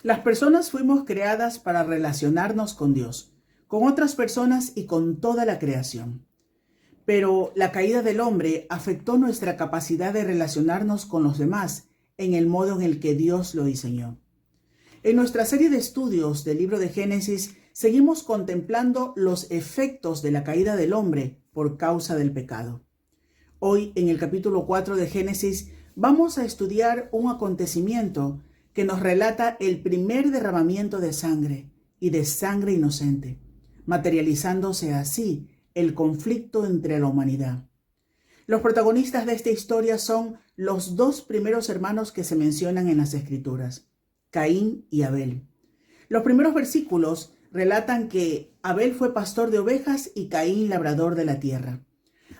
Las personas fuimos creadas para relacionarnos con Dios, con otras personas y con toda la creación. Pero la caída del hombre afectó nuestra capacidad de relacionarnos con los demás en el modo en el que Dios lo diseñó. En nuestra serie de estudios del libro de Génesis, seguimos contemplando los efectos de la caída del hombre por causa del pecado. Hoy, en el capítulo 4 de Génesis, vamos a estudiar un acontecimiento que nos relata el primer derramamiento de sangre y de sangre inocente, materializándose así el conflicto entre la humanidad. Los protagonistas de esta historia son los dos primeros hermanos que se mencionan en las Escrituras, Caín y Abel. Los primeros versículos relatan que Abel fue pastor de ovejas y Caín labrador de la tierra.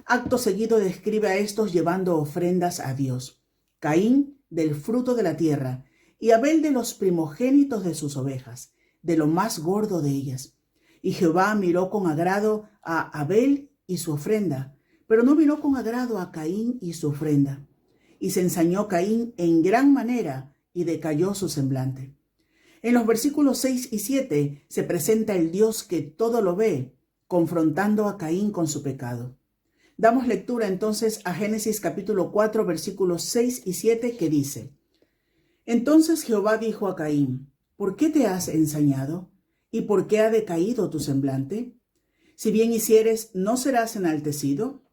Acto seguido describe a estos llevando ofrendas a Dios. Caín del fruto de la tierra y Abel de los primogénitos de sus ovejas, de lo más gordo de ellas. Y Jehová miró con agrado a Abel y su ofrenda, pero no miró con agrado a Caín y su ofrenda. Y se ensañó Caín en gran manera y decayó su semblante. En los versículos 6 y 7 se presenta el Dios que todo lo ve, confrontando a Caín con su pecado. Damos lectura entonces a Génesis capítulo 4, versículos 6 y 7 que dice: Entonces Jehová dijo a Caín: ¿Por qué te has ensañado? ¿Y por qué ha decaído tu semblante? Si bien hicieres, ¿no serás enaltecido?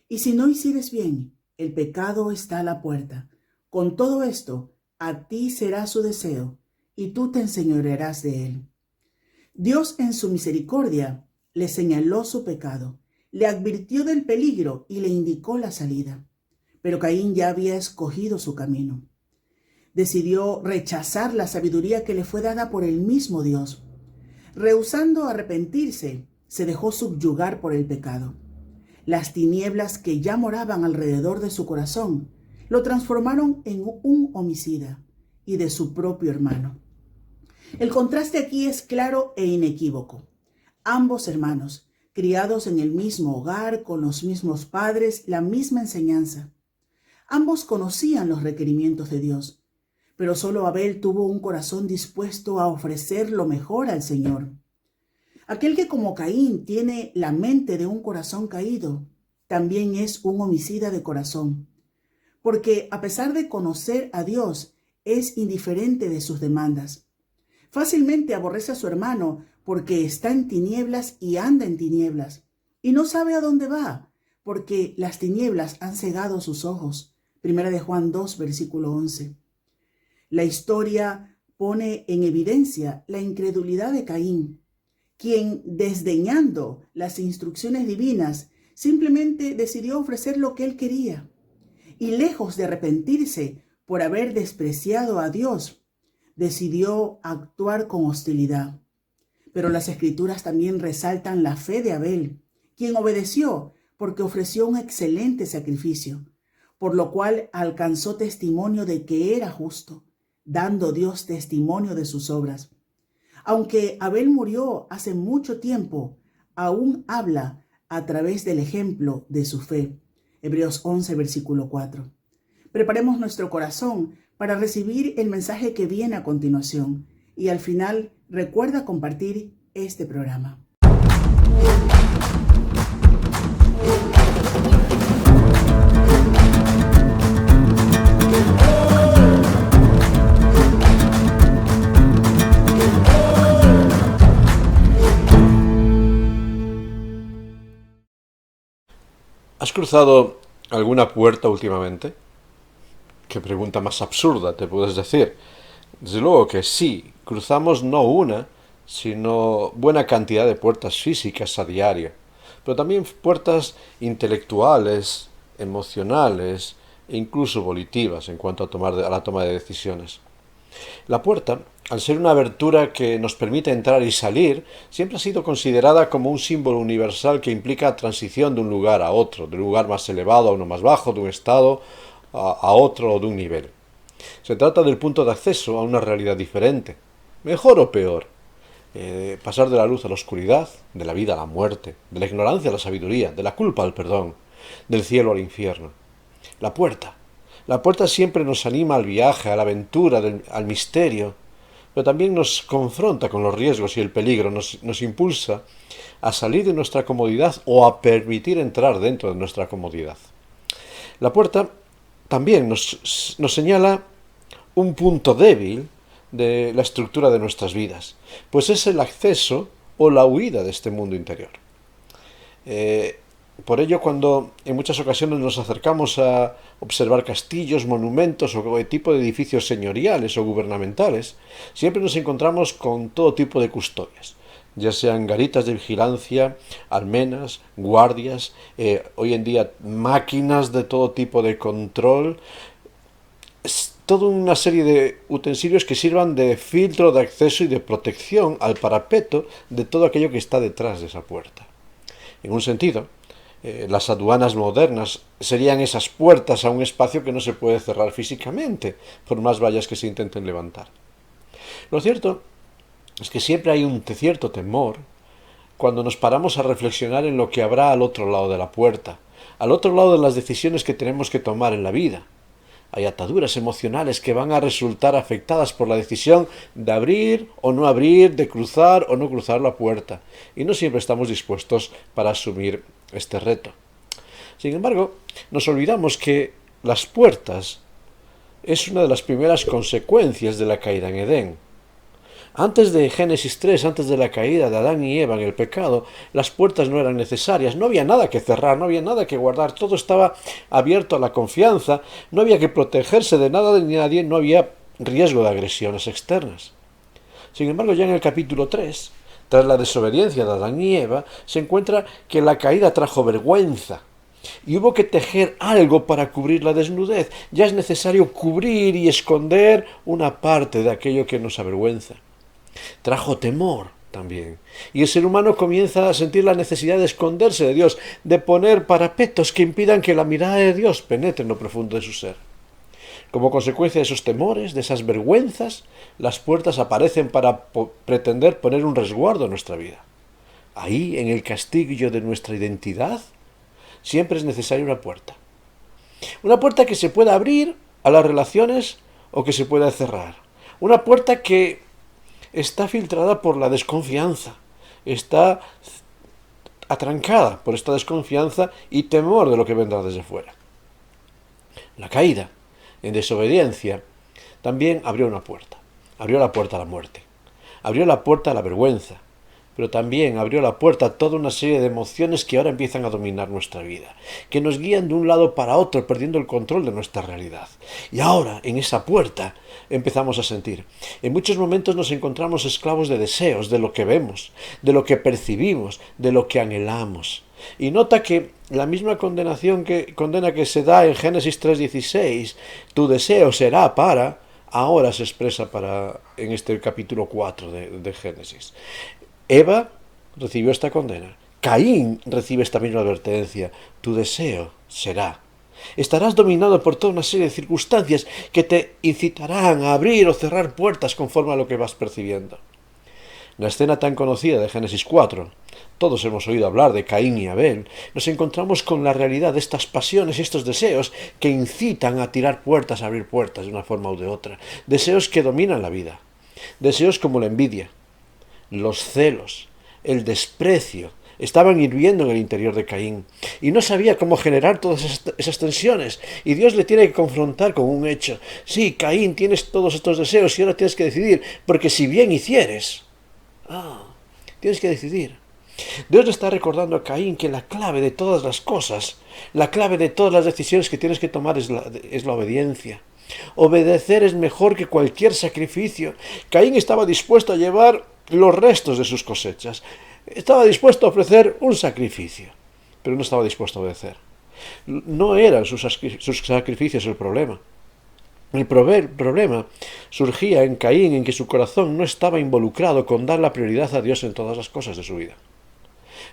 Y si no hicieres bien, el pecado está a la puerta. Con todo esto, a ti será su deseo, y tú te enseñorearás de él. Dios en su misericordia le señaló su pecado, le advirtió del peligro y le indicó la salida. Pero Caín ya había escogido su camino. Decidió rechazar la sabiduría que le fue dada por el mismo Dios. Rehusando arrepentirse, se dejó subyugar por el pecado. Las tinieblas que ya moraban alrededor de su corazón lo transformaron en un homicida y de su propio hermano. El contraste aquí es claro e inequívoco. Ambos hermanos, criados en el mismo hogar, con los mismos padres, la misma enseñanza. Ambos conocían los requerimientos de Dios, pero solo Abel tuvo un corazón dispuesto a ofrecer lo mejor al Señor. Aquel que como Caín tiene la mente de un corazón caído, también es un homicida de corazón, porque a pesar de conocer a Dios, es indiferente de sus demandas. Fácilmente aborrece a su hermano porque está en tinieblas y anda en tinieblas, y no sabe a dónde va, porque las tinieblas han cegado sus ojos. Primera de Juan 2, versículo 11. La historia pone en evidencia la incredulidad de Caín, quien, desdeñando las instrucciones divinas, simplemente decidió ofrecer lo que él quería. Y lejos de arrepentirse por haber despreciado a Dios, decidió actuar con hostilidad. Pero las Escrituras también resaltan la fe de Abel, quien obedeció porque ofreció un excelente sacrificio, por lo cual alcanzó testimonio de que era justo, dando Dios testimonio de sus obras. Aunque Abel murió hace mucho tiempo, aún habla a través del ejemplo de su fe. Hebreos 11, versículo 4. Preparemos nuestro corazón para recibir el mensaje que viene a continuación y al final recuerda compartir este programa. ¿Has cruzado alguna puerta últimamente? ¿Qué pregunta más absurda te puedes decir? Desde luego que sí, cruzamos no una, sino buena cantidad de puertas físicas a diario, pero también puertas intelectuales, emocionales e incluso volitivas en cuanto a la toma de decisiones. La puerta, al ser una abertura que nos permite entrar y salir, siempre ha sido considerada como un símbolo universal que implica transición de un lugar a otro, de un lugar más elevado a uno más bajo, de un estado a otro o de un nivel. Se trata del punto de acceso a una realidad diferente, mejor o peor. Pasar de la luz a la oscuridad, de la vida a la muerte, de la ignorancia a la sabiduría, de la culpa al perdón, del cielo al infierno. La puerta siempre nos anima al viaje, a la aventura, al misterio, pero también nos confronta con los riesgos y el peligro, nos impulsa a salir de nuestra comodidad o a permitir entrar dentro de nuestra comodidad. La puerta también nos señala un punto débil de la estructura de nuestras vidas, pues es el acceso o la huida de este mundo interior. Por ello, cuando en muchas ocasiones nos acercamos a observar castillos, monumentos o tipo de edificios señoriales o gubernamentales, siempre nos encontramos con todo tipo de custodias, ya sean garitas de vigilancia, almenas, guardias, hoy en día máquinas de todo tipo de control, toda una serie de utensilios que sirvan de filtro de acceso y de protección al parapeto de todo aquello que está detrás de esa puerta. En un sentido, las aduanas modernas serían esas puertas a un espacio que no se puede cerrar físicamente, por más vallas que se intenten levantar. Lo cierto es que siempre hay un cierto temor cuando nos paramos a reflexionar en lo que habrá al otro lado de la puerta, al otro lado de las decisiones que tenemos que tomar en la vida. Hay ataduras emocionales que van a resultar afectadas por la decisión de abrir o no abrir, de cruzar o no cruzar la puerta, y no siempre estamos dispuestos para asumir este reto. Sin embargo, nos olvidamos que las puertas es una de las primeras consecuencias de la caída en Edén. Antes de Génesis 3, antes de la caída de Adán y Eva en el pecado, las puertas no eran necesarias, no había nada que cerrar, no había nada que guardar, todo estaba abierto a la confianza, no había que protegerse de nada ni de nadie, no había riesgo de agresiones externas. Sin embargo, ya en el capítulo 3, tras la desobediencia de Adán y Eva, se encuentra que la caída trajo vergüenza. Y hubo que tejer algo para cubrir la desnudez. Ya es necesario cubrir y esconder una parte de aquello que nos avergüenza. Trajo temor también. Y el ser humano comienza a sentir la necesidad de esconderse de Dios, de poner parapetos que impidan que la mirada de Dios penetre en lo profundo de su ser. Como consecuencia de esos temores, de esas vergüenzas, las puertas aparecen para pretender poner un resguardo a nuestra vida. Ahí, en el castillo de nuestra identidad, siempre es necesaria una puerta. Una puerta que se pueda abrir a las relaciones o que se pueda cerrar. Una puerta que está filtrada por la desconfianza, está atrancada por esta desconfianza y temor de lo que vendrá desde fuera. La caída, en desobediencia, también abrió una puerta. Abrió la puerta a la muerte. Abrió la puerta a la vergüenza. Pero también abrió la puerta a toda una serie de emociones que ahora empiezan a dominar nuestra vida, que nos guían de un lado para otro, perdiendo el control de nuestra realidad. Y ahora, en esa puerta, empezamos a sentir. En muchos momentos nos encontramos esclavos de deseos, de lo que vemos, de lo que percibimos, de lo que anhelamos. Y nota que la misma condena que se da en Génesis 3:16, tu deseo será para, ahora se expresa en este capítulo 4 de Génesis. Eva recibió esta condena. Caín recibe esta misma advertencia. Tu deseo será. Estarás dominado por toda una serie de circunstancias que te incitarán a abrir o cerrar puertas conforme a lo que vas percibiendo. La escena tan conocida de Génesis 4, todos hemos oído hablar de Caín y Abel, nos encontramos con la realidad de estas pasiones y estos deseos que incitan a tirar puertas, a abrir puertas de una forma u de otra. Deseos que dominan la vida. Deseos como la envidia, los celos, el desprecio, estaban hirviendo en el interior de Caín, y no sabía cómo generar todas esas tensiones, y Dios le tiene que confrontar con un hecho. Sí, Caín, tienes todos estos deseos y ahora tienes que decidir, porque si bien hicieres, tienes que decidir. Dios le está recordando a Caín que la clave de todas las cosas, la clave de todas las decisiones que tienes que tomar es la obediencia. Obedecer es mejor que cualquier sacrificio. Caín estaba dispuesto a llevar los restos de sus cosechas. Estaba dispuesto a ofrecer un sacrificio, pero no estaba dispuesto a obedecer. No eran sus sacrificios el problema. El problema surgía en Caín, en que su corazón no estaba involucrado con dar la prioridad a Dios en todas las cosas de su vida.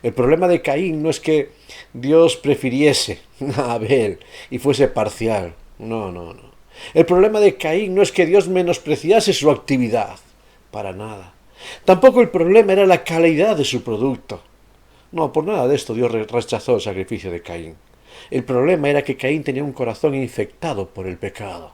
El problema de Caín no es que Dios prefiriese a Abel y fuese parcial. No. El problema de Caín no es que Dios menospreciase su actividad. Para nada. Tampoco el problema era la calidad de su producto. No, por nada de esto Dios rechazó el sacrificio de Caín. El problema era que Caín tenía un corazón infectado por el pecado.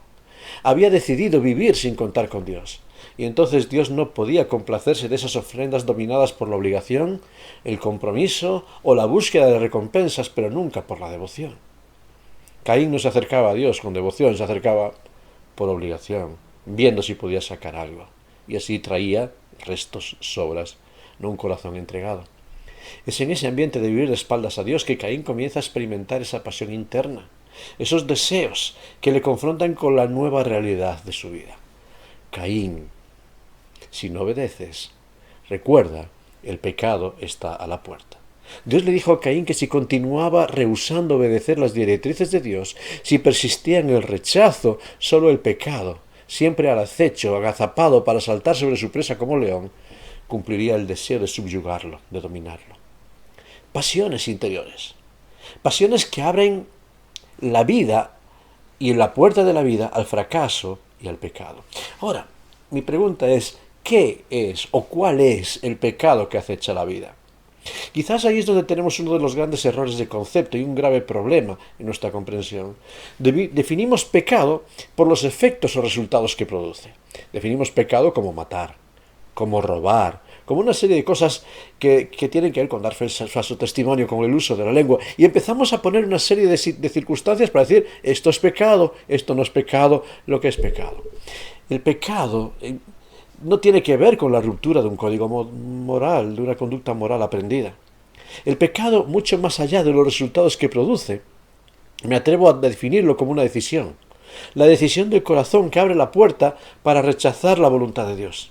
Había decidido vivir sin contar con Dios. y entonces Dios no podía complacerse de esas ofrendas dominadas por la obligación, el compromiso o la búsqueda de recompensas, pero nunca por la devoción. Caín no se acercaba a Dios con devoción, se acercaba por obligación, viendo si podía sacar algo, y así traía restos, sobras, no un corazón entregado. Es en ese ambiente de vivir de espaldas a Dios que Caín comienza a experimentar esa pasión interna, esos deseos que le confrontan con la nueva realidad de su vida. Caín, si no obedeces, recuerda, el pecado está a la puerta. Dios le dijo a Caín que si continuaba rehusando obedecer las directrices de Dios, si persistía en el rechazo, solo el pecado, siempre al acecho, agazapado para saltar sobre su presa como león, cumpliría el deseo de subyugarlo, de dominarlo. Pasiones interiores, pasiones que abren la vida y la puerta de la vida al fracaso y al pecado. Ahora, mi pregunta es, ¿qué es o cuál es el pecado que acecha la vida? Quizás ahí es donde tenemos uno de los grandes errores de concepto y un grave problema en nuestra comprensión. Definimos pecado por los efectos o resultados que produce. Definimos pecado como matar, como robar, como una serie de cosas que tienen que ver con dar falso testimonio, con el uso de la lengua. Y empezamos a poner una serie de circunstancias para decir, esto es pecado, esto no es pecado, lo que es pecado. El pecado no tiene que ver con la ruptura de un código moral, de una conducta moral aprendida. El pecado, mucho más allá de los resultados que produce, me atrevo a definirlo como una decisión. La decisión del corazón que abre la puerta para rechazar la voluntad de Dios.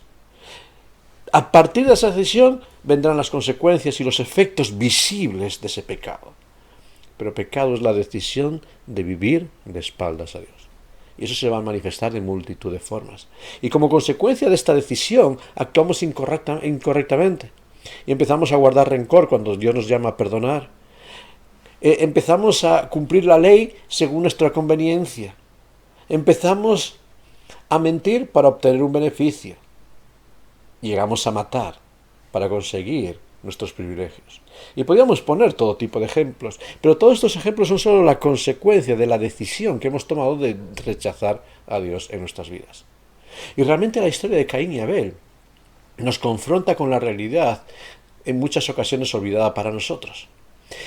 A partir de esa decisión vendrán las consecuencias y los efectos visibles de ese pecado. Pero pecado es la decisión de vivir de espaldas a Dios. Y eso se va a manifestar de multitud de formas. Y como consecuencia de esta decisión, actuamos incorrectamente. Y empezamos a guardar rencor cuando Dios nos llama a perdonar. Empezamos a cumplir la ley según nuestra conveniencia. Empezamos a mentir para obtener un beneficio. Llegamos a matar para conseguir nuestros privilegios. Y podríamos poner todo tipo de ejemplos, pero todos estos ejemplos son solo la consecuencia de la decisión que hemos tomado de rechazar a Dios en nuestras vidas. Y realmente la historia de Caín y Abel nos confronta con la realidad en muchas ocasiones olvidada para nosotros.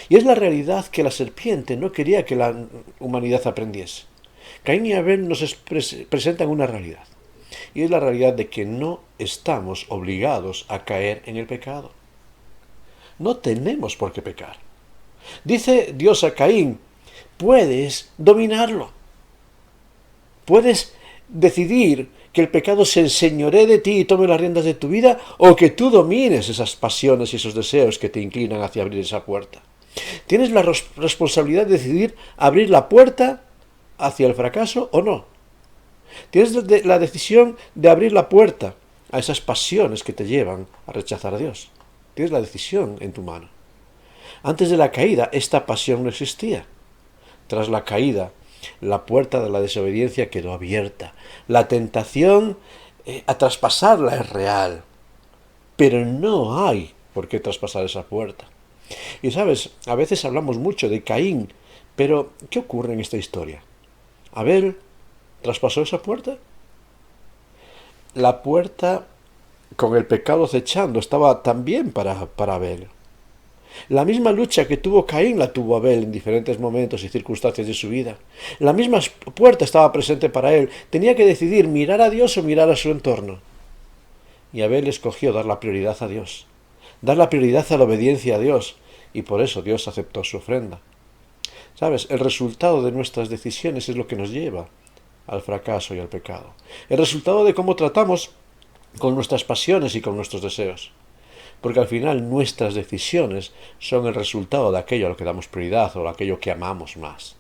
Y es la realidad que la serpiente no quería que la humanidad aprendiese. Caín y Abel nos presentan una realidad. Y es la realidad de que no estamos obligados a caer en el pecado. No tenemos por qué pecar. Dice Dios a Caín, puedes dominarlo. Puedes decidir que el pecado se enseñoree de ti y tome las riendas de tu vida, o que tú domines esas pasiones y esos deseos que te inclinan hacia abrir esa puerta. Tienes la responsabilidad de decidir abrir la puerta hacia el fracaso o no. Tienes la decisión de abrir la puerta a esas pasiones que te llevan a rechazar a Dios. Tienes la decisión en tu mano. Antes de la caída, esta pasión no existía. Tras la caída, la puerta de la desobediencia quedó abierta. La tentación a traspasarla es real. Pero no hay por qué traspasar esa puerta. Y sabes, a veces hablamos mucho de Caín, pero ¿qué ocurre en esta historia? Abel ¿traspasó esa puerta? La puerta con el pecado acechando estaba también para Abel. La misma lucha que tuvo Caín la tuvo Abel en diferentes momentos y circunstancias de su vida. La misma puerta estaba presente para él. Tenía que decidir mirar a Dios o mirar a su entorno. Y Abel escogió dar la prioridad a Dios. Dar la prioridad a la obediencia a Dios. Y por eso Dios aceptó su ofrenda. ¿Sabes? El resultado de nuestras decisiones es lo que nos lleva al fracaso y al pecado. El resultado de cómo tratamos con nuestras pasiones y con nuestros deseos. Porque al final nuestras decisiones son el resultado de aquello a lo que damos prioridad o de aquello que amamos más.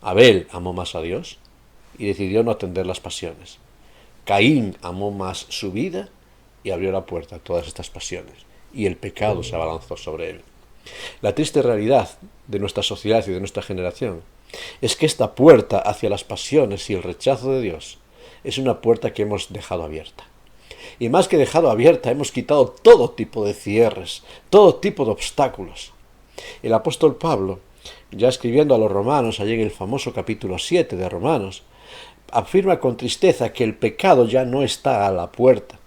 Abel amó más a Dios y decidió no atender las pasiones. Caín amó más su vida y abrió la puerta a todas estas pasiones. Y el pecado se abalanzó sobre él. La triste realidad de nuestra sociedad y de nuestra generación es que esta puerta hacia las pasiones y el rechazo de Dios es una puerta que hemos dejado abierta. Y más que dejado abierta, hemos quitado todo tipo de cierres, todo tipo de obstáculos. El apóstol Pablo, ya escribiendo a los romanos, allí en el famoso capítulo 7 de Romanos, afirma con tristeza que el pecado ya no está a la puerta,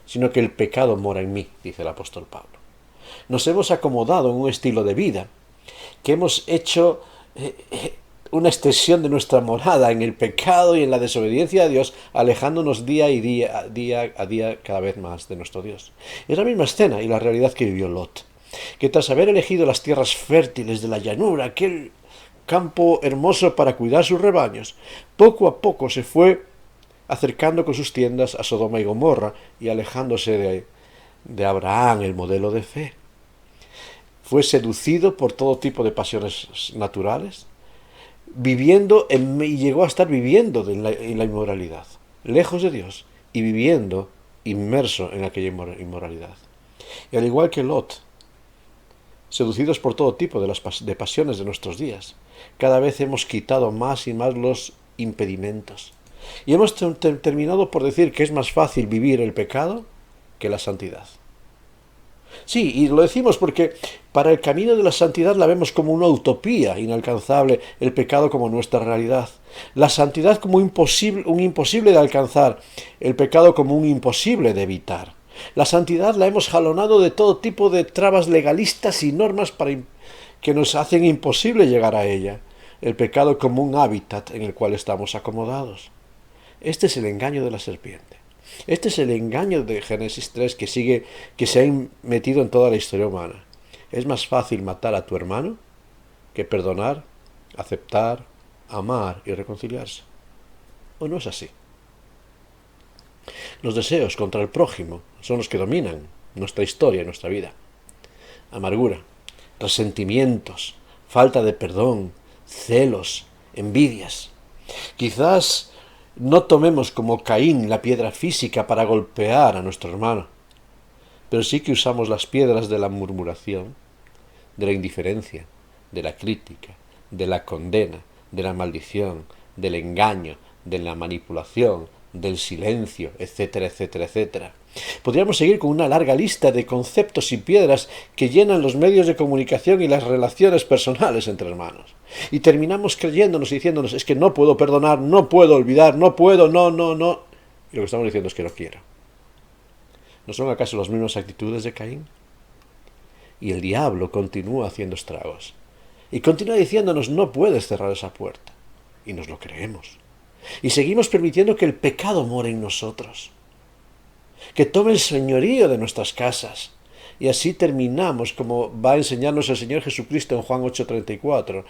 sino que el pecado mora en mí, dice el apóstol Pablo. Nos hemos acomodado en un estilo de vida, que hemos hecho una extensión de nuestra morada en el pecado y en la desobediencia a Dios, alejándonos día a día cada vez más de nuestro Dios. Es la misma escena y la realidad que vivió Lot, que tras haber elegido las tierras fértiles de la llanura, aquel campo hermoso para cuidar sus rebaños, poco a poco se fue acercando con sus tiendas a Sodoma y Gomorra y alejándose de Abraham, el modelo de fe. Fue seducido por todo tipo de pasiones naturales, y llegó a estar viviendo en la inmoralidad, lejos de Dios, y viviendo inmerso en aquella inmoralidad. Y al igual que Lot, seducidos por todo tipo de pasiones de nuestros días, cada vez hemos quitado más y más los impedimentos. Y hemos terminado por decir que es más fácil vivir el pecado que la santidad. Sí, y lo decimos porque para el camino de la santidad la vemos como una utopía inalcanzable, el pecado como nuestra realidad, la santidad como un imposible de alcanzar, el pecado como un imposible de evitar. La santidad la hemos jalonado de todo tipo de trabas legalistas y normas que nos hacen imposible llegar a ella, el pecado como un hábitat en el cual estamos acomodados. Este es el engaño de la serpiente. Este es el engaño de Génesis 3 que se ha metido en toda la historia humana. Es más fácil matar a tu hermano que perdonar, aceptar, amar y reconciliarse. ¿O no es así? Los deseos contra el prójimo son los que dominan nuestra historia y nuestra vida. Amargura, resentimientos, falta de perdón, celos, envidias. Quizás no tomemos como Caín la piedra física para golpear a nuestro hermano, pero sí que usamos las piedras de la murmuración, de la indiferencia, de la crítica, de la condena, de la maldición, del engaño, de la manipulación, del silencio, etcétera, etcétera, etcétera. Podríamos seguir con una larga lista de conceptos y piedras que llenan los medios de comunicación y las relaciones personales entre hermanos. Y terminamos creyéndonos y diciéndonos, es que no puedo perdonar, no puedo olvidar, no puedo, no. Y lo que estamos diciendo es que no quiero. ¿No son acaso las mismas actitudes de Caín? Y el diablo continúa haciendo estragos. Y continúa diciéndonos, no puedes cerrar esa puerta. Y nos lo creemos. Y seguimos permitiendo que el pecado more en nosotros, que tome el señorío de nuestras casas. Y así terminamos, como va a enseñarnos el Señor Jesucristo en Juan 8:34,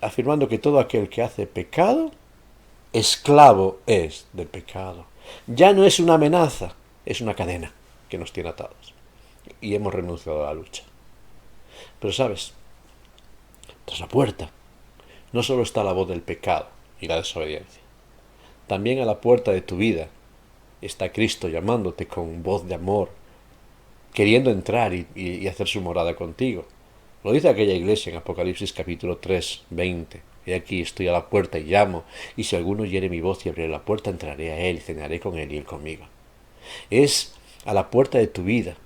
afirmando que todo aquel que hace pecado, esclavo es del pecado. Ya no es una amenaza, es una cadena que nos tiene atados. Y hemos renunciado a la lucha. Pero sabes, tras la puerta no solo está la voz del pecado y la desobediencia, también a la puerta de tu vida está Cristo llamándote con voz de amor, queriendo entrar y hacer su morada contigo. Lo dice aquella iglesia en Apocalipsis capítulo 3, 20. He aquí estoy a la puerta y llamo, y si alguno oyere mi voz y abriere la puerta, entraré a él y cenaré con él y él conmigo. Es a la puerta de tu vida,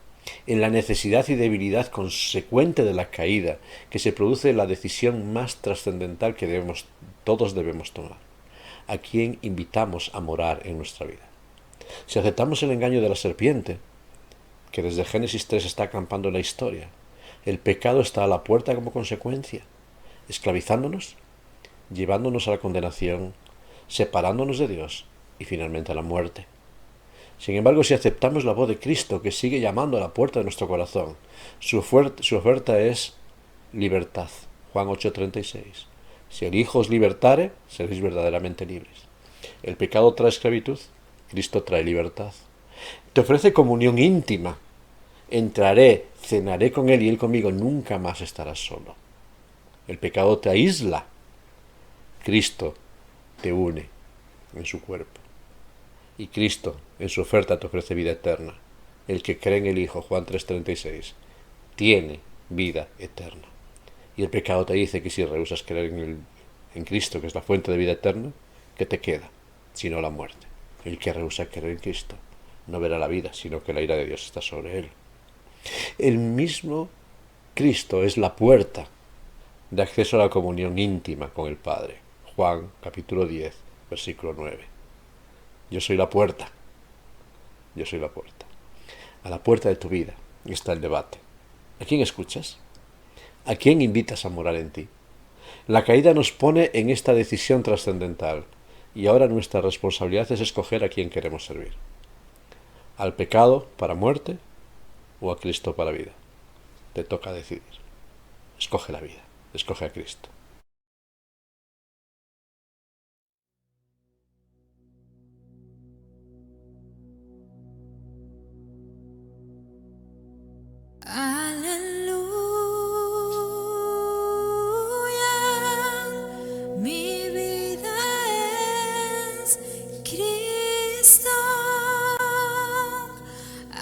en la necesidad y debilidad consecuente de la caída, que se produce la decisión más trascendental que todos debemos tomar. ¿A quién invitamos a morar en nuestra vida? Si aceptamos el engaño de la serpiente, que desde Génesis 3 está acampando en la historia, el pecado está a la puerta como consecuencia, esclavizándonos, llevándonos a la condenación, separándonos de Dios y finalmente a la muerte. Sin embargo, si aceptamos la voz de Cristo, que sigue llamando a la puerta de nuestro corazón, su oferta es libertad. Juan 8:36. Si el Hijo os libertare, seréis verdaderamente libres. El pecado trae esclavitud, Cristo trae libertad. Te ofrece comunión íntima. Entraré, cenaré con Él y Él conmigo, nunca más estarás solo. El pecado te aísla, Cristo te une en su cuerpo. Y Cristo, en su oferta, te ofrece vida eterna. El que cree en el Hijo, Juan 3:36, tiene vida eterna. Y el pecado te dice que si rehusas creer en Cristo, que es la fuente de vida eterna, ¿qué te queda? Sino la muerte. El que rehúsa creer en Cristo no verá la vida, sino que la ira de Dios está sobre él. El mismo Cristo es la puerta de acceso a la comunión íntima con el Padre. Juan capítulo 10, versículo 9. Yo soy la puerta. Yo soy la puerta. A la puerta de tu vida está el debate. ¿A quién escuchas? ¿A quién invitas a morar en ti? La caída nos pone en esta decisión trascendental y ahora nuestra responsabilidad es escoger a quién queremos servir. ¿Al pecado para muerte o a Cristo para vida? Te toca decidir. Escoge la vida, escoge a Cristo. Aleluya, mi vida es Cristo.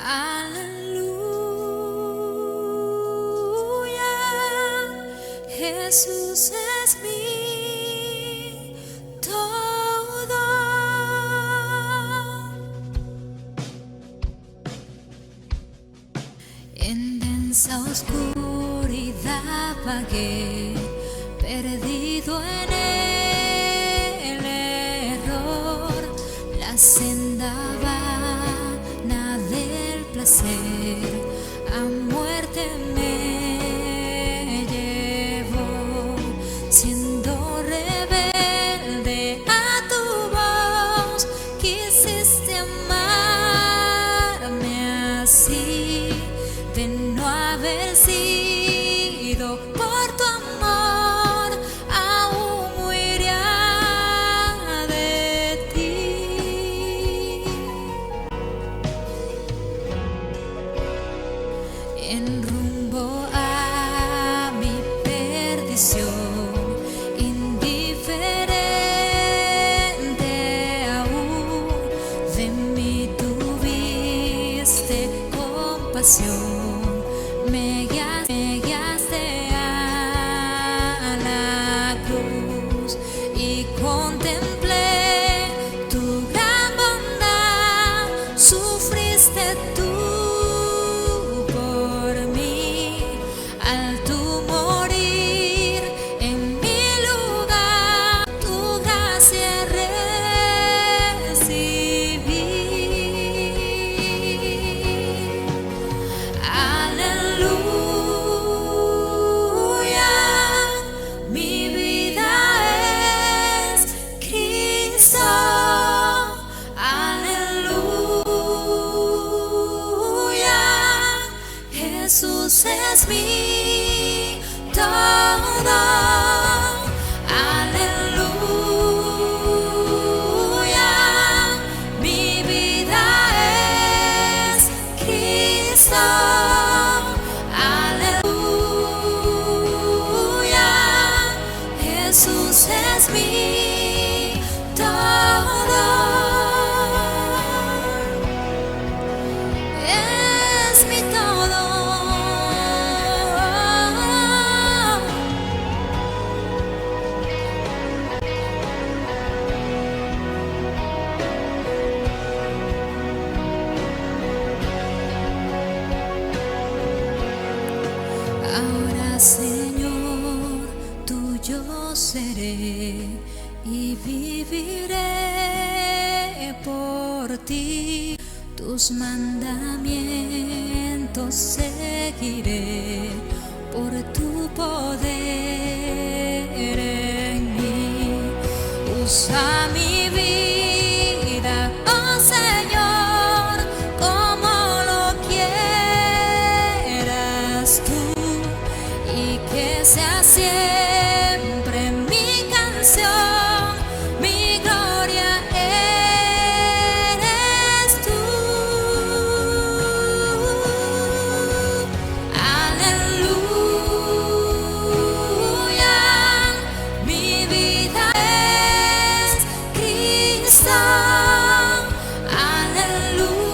Aleluya, Jesús es mi todo. En densa oscuridad vagué, perdido en el error, la senda vana del placer a muerte me llevó, siendo rebelde a tu voz, quisiste amarme así. De no haber sido por tu amor, aún huiría de ti. En rumbo a mi perdición, indiferente aún, de mí tuviste compasión. Me guiaste a la cruz y contemplé tu gran bondad. Sufriste tú por mí al tu morir en mi lugar. Tu gracia recibí. Aleluya, mi vida es Cristo. Aleluya, Jesús es mi todo. Aleluya, mi vida es Cristo. Jesús es mi todo, es mi todo. Ahora, Señor, tuyo seré y viviré por ti. Tus mandamientos seguiré por tu poder en mí. Usa mi vida, oh Señor, como lo quieras tú, y que sea siempre mi canción, mi gloria eres tú. Aleluya, mi vida es Cristo. Aleluya,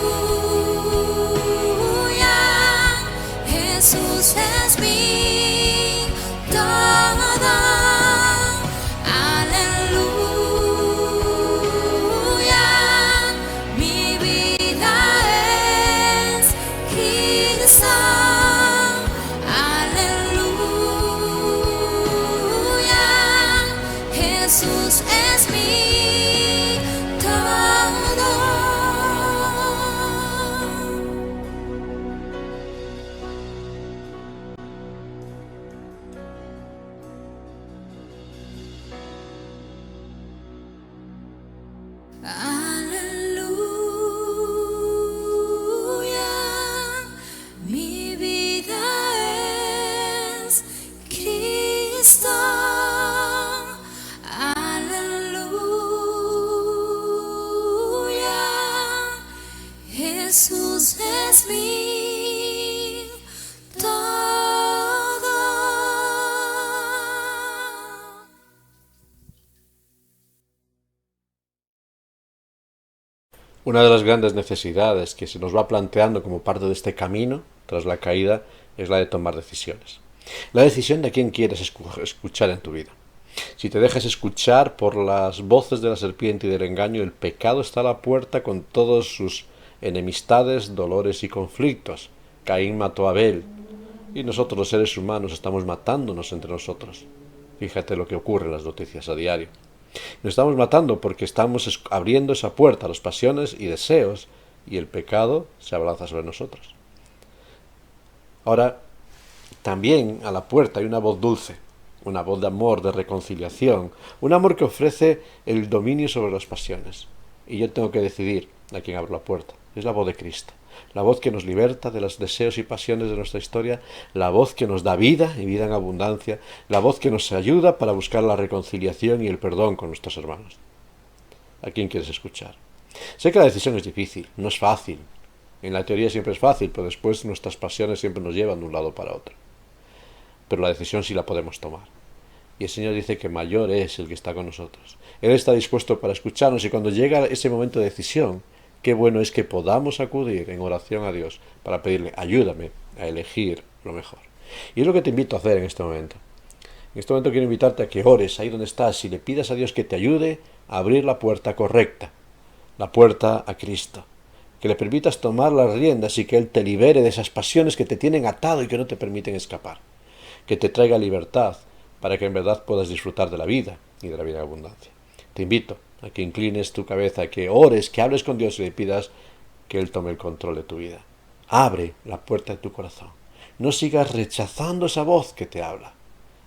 Jesús es mi todo. Aleluya, mi vida es Cristo. Aleluya, Jesús es mi Una de las grandes necesidades que se nos va planteando como parte de este camino tras la caída es la de tomar decisiones. La decisión de quién quieres escuchar en tu vida. Si te dejas escuchar por las voces de la serpiente y del engaño, el pecado está a la puerta con todos sus enemistades, dolores y conflictos. Caín mató a Abel y nosotros los seres humanos estamos matándonos entre nosotros. Fíjate lo que ocurre en las noticias a diario. Nos estamos matando porque estamos abriendo esa puerta a las pasiones y deseos y el pecado se abalanza sobre nosotros. Ahora, también a la puerta hay una voz dulce, una voz de amor, de reconciliación, un amor que ofrece el dominio sobre las pasiones. Y yo tengo que decidir a quién abro la puerta. Es la voz de Cristo, la voz que nos liberta de los deseos y pasiones de nuestra historia, la voz que nos da vida y vida en abundancia, la voz que nos ayuda para buscar la reconciliación y el perdón con nuestros hermanos. ¿A quién quieres escuchar? Sé que la decisión es difícil, no es fácil. En la teoría siempre es fácil, pero después nuestras pasiones siempre nos llevan de un lado para otro. Pero la decisión sí la podemos tomar. Y el Señor dice que mayor es el que está con nosotros. Él está dispuesto para escucharnos y cuando llega ese momento de decisión, qué bueno es que podamos acudir en oración a Dios para pedirle, ayúdame a elegir lo mejor. Y es lo que te invito a hacer en este momento. En este momento quiero invitarte a que ores ahí donde estás y le pidas a Dios que te ayude a abrir la puerta correcta, la puerta a Cristo. Que le permitas tomar las riendas y que Él te libere de esas pasiones que te tienen atado y que no te permiten escapar. Que te traiga libertad para que en verdad puedas disfrutar de la vida y de la vida en abundancia. Te invito a que inclines tu cabeza, a que ores, que hables con Dios y le pidas que Él tome el control de tu vida. Abre la puerta de tu corazón. No sigas rechazando esa voz que te habla.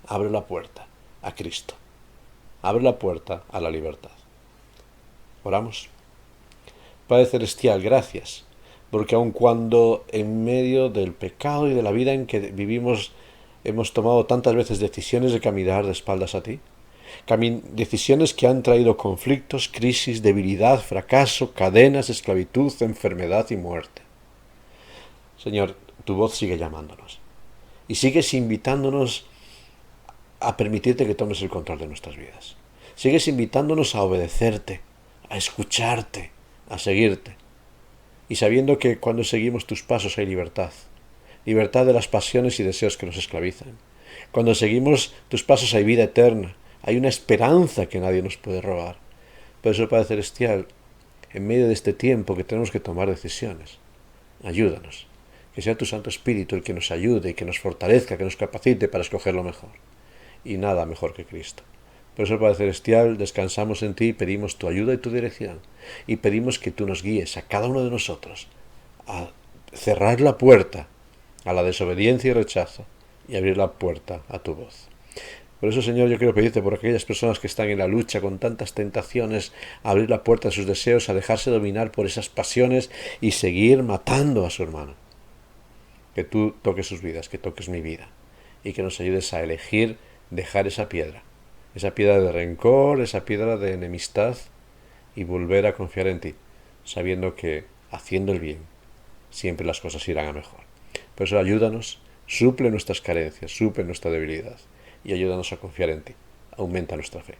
Abre la puerta a Cristo. Abre la puerta a la libertad. Oramos. Padre Celestial, gracias, porque aun cuando en medio del pecado y de la vida en que vivimos hemos tomado tantas veces decisiones de caminar de espaldas a ti, decisiones que han traído conflictos, crisis, debilidad, fracaso, cadenas, esclavitud, enfermedad y muerte. Señor, tu voz sigue llamándonos y sigues invitándonos a permitirte que tomes el control de nuestras vidas. Sigues invitándonos a obedecerte, a escucharte, a seguirte. Y sabiendo que cuando seguimos tus pasos hay libertad. Libertad de las pasiones y deseos que nos esclavizan. Cuando seguimos tus pasos hay vida eterna. Hay una esperanza que nadie nos puede robar. Por eso, Padre Celestial, en medio de este tiempo que tenemos que tomar decisiones, ayúdanos. Que sea tu Santo Espíritu el que nos ayude, que nos fortalezca, que nos capacite para escoger lo mejor. Y nada mejor que Cristo. Por eso, Padre Celestial, descansamos en ti y pedimos tu ayuda y tu dirección. Y pedimos que tú nos guíes a cada uno de nosotros a cerrar la puerta a la desobediencia y rechazo y abrir la puerta a tu voz. Por eso, Señor, yo quiero pedirte por aquellas personas que están en la lucha con tantas tentaciones, a abrir la puerta a sus deseos, a dejarse dominar por esas pasiones y seguir matando a su hermano. Que tú toques sus vidas, que toques mi vida y que nos ayudes a elegir dejar esa piedra de rencor, esa piedra de enemistad y volver a confiar en ti, sabiendo que haciendo el bien siempre las cosas irán a mejor. Por eso ayúdanos, suple nuestras carencias, suple nuestra debilidad y ayúdanos a confiar en ti, aumenta nuestra fe.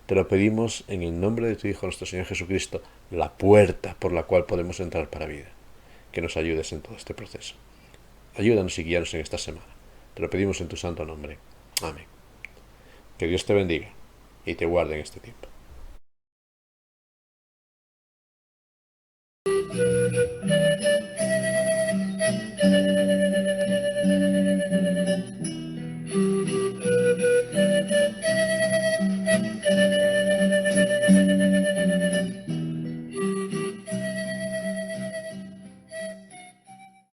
Te lo pedimos en el nombre de tu Hijo, nuestro Señor Jesucristo, la puerta por la cual podemos entrar para vida. Que nos ayudes en todo este proceso. Ayúdanos y guíanos en esta semana. Te lo pedimos en tu santo nombre. Amén. Que Dios te bendiga y te guarde en este tiempo.